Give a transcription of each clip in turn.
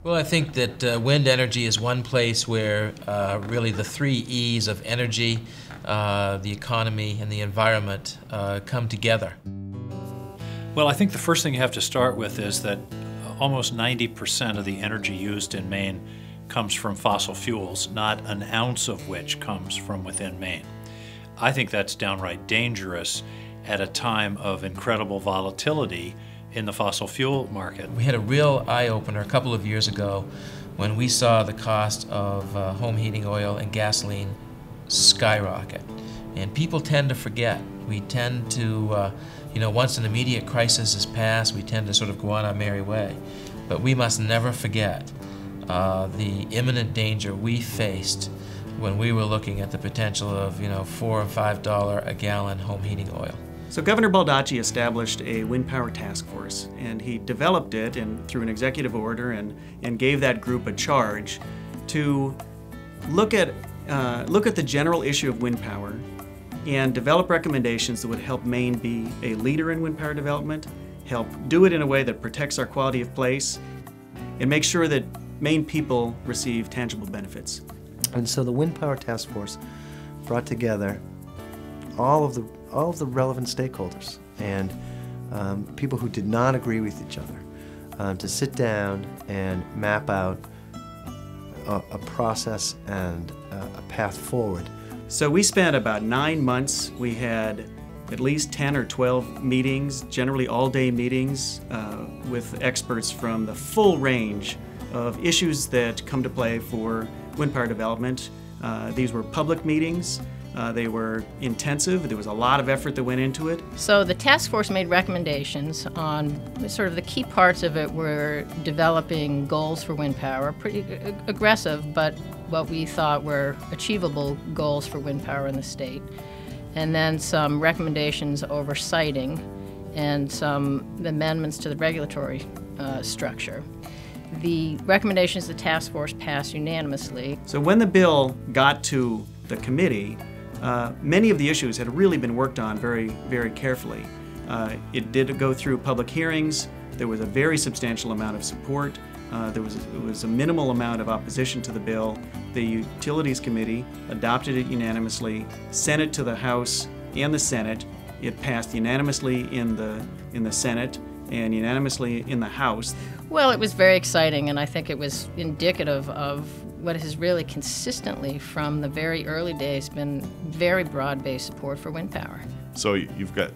Well, I think that wind energy is one place where really the 3 E's of energy, the economy, and the environment come together. Well, I think the first thing you have to start with is that almost 90% of the energy used in Maine comes from fossil fuels, not an ounce of which comes from within Maine. I think that's downright dangerous at a time of incredible volatility in the fossil fuel market. We had a real eye-opener a couple of years ago when we saw the cost of home heating oil and gasoline skyrocket. And people tend to forget. We tend to, once an immediate crisis is passed, we tend to sort of go on our merry way. But we must never forget the imminent danger we faced when we were looking at the potential of, $4 or $5 a gallon home heating oil. So Governor Baldacci established a wind power task force, and he developed it through an executive order and gave that group a charge to look at the general issue of wind power and develop recommendations that would help Maine be a leader in wind power development, help do it in a way that protects our quality of place, and make sure that Maine people receive tangible benefits. And so the Wind Power Task Force brought together all of the relevant stakeholders and people who did not agree with each other to sit down and map out a process and a path forward. So we spent about 9 months. We had at least 10 or 12 meetings, generally all-day meetings with experts from the full range of issues that come to play for wind power development. These were public meetings. They were intensive. There was a lot of effort that went into it. So the task force made recommendations on sort of the key parts of it were developing goals for wind power, pretty aggressive, but what we thought were achievable goals for wind power in the state. And then some recommendations over siting and some amendments to the regulatory structure. The recommendations of the task force passed unanimously. So when the bill got to the committee, many of the issues had really been worked on very, very carefully. It did go through public hearings. There was a very substantial amount of support. There was a minimal amount of opposition to the bill. The Utilities Committee adopted it unanimously, sent it to the House and the Senate. It passed unanimously in the Senate and unanimously in the House. Well, it was very exciting, and I think it was indicative of what has really consistently, from the very early days, been very broad-based support for wind power. So you've got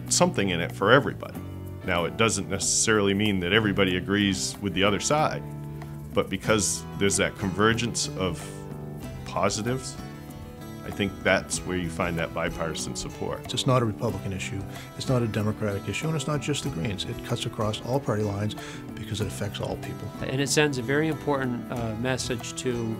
something in it for everybody. Now, it doesn't necessarily mean that everybody agrees with the other side, but because there's that convergence of positives, I think that's where you find that bipartisan support. It's not a Republican issue, it's not a Democratic issue, and it's not just the Greens. It cuts across all party lines because it affects all people. And it sends a very important message to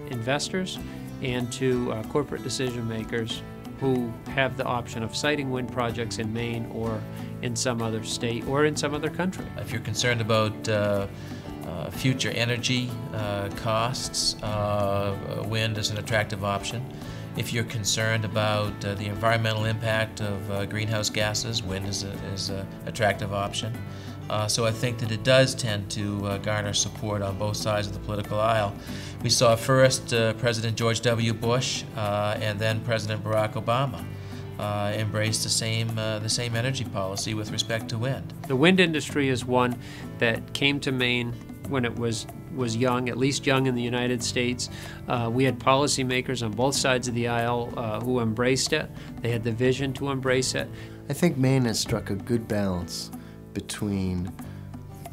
investors and to corporate decision makers who have the option of siting wind projects in Maine or in some other state or in some other country. If you're concerned about future energy costs, wind is an attractive option. If you're concerned about the environmental impact of greenhouse gases, wind is an attractive option. So I think that it does tend to garner support on both sides of the political aisle. We saw first President George W. Bush and then President Barack Obama embrace the same energy policy with respect to wind. The wind industry is one that came to Maine when it was young, at least young in the United States. We had policymakers on both sides of the aisle who embraced it. They had the vision to embrace it. I think Maine has struck a good balance between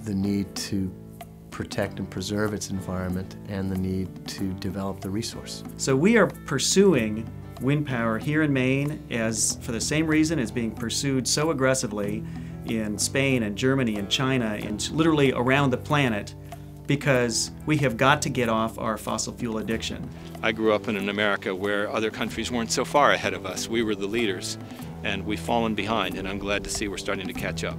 the need to protect and preserve its environment and the need to develop the resource. So we are pursuing wind power here in Maine for the same reason it's being pursued so aggressively in Spain and Germany and China and literally around the planet, because we have got to get off our fossil fuel addiction. I grew up in an America where other countries weren't so far ahead of us. We were the leaders, and we've fallen behind, and I'm glad to see we're starting to catch up.